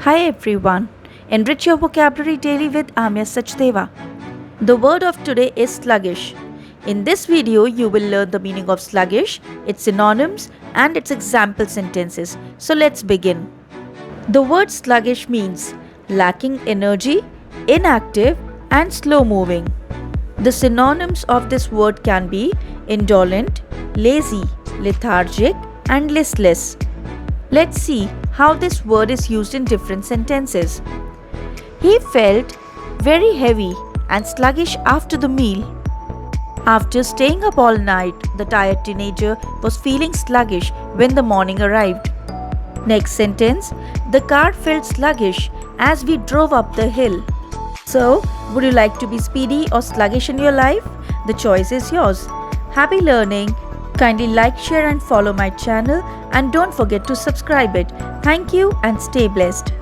Hi everyone, enrich your vocabulary daily with Aamya Sachdeva. The word of today is sluggish. In this video, you will learn the meaning of sluggish, its synonyms, and its example sentences. So let's begin. The word sluggish means lacking energy, inactive, and slow moving. The synonyms of this word can be indolent, lazy, lethargic, and listless. Let's see how this word is used in different sentences. He felt very heavy and sluggish after the meal. After staying up all night, the tired teenager was feeling sluggish when the morning arrived. Next sentence, the car felt sluggish as we drove up the hill. So, would you like to be speedy or sluggish in your life? The choice is yours. Happy learning! Kindly like, share and follow my channel and don't forget to subscribe it. Thank you and stay blessed.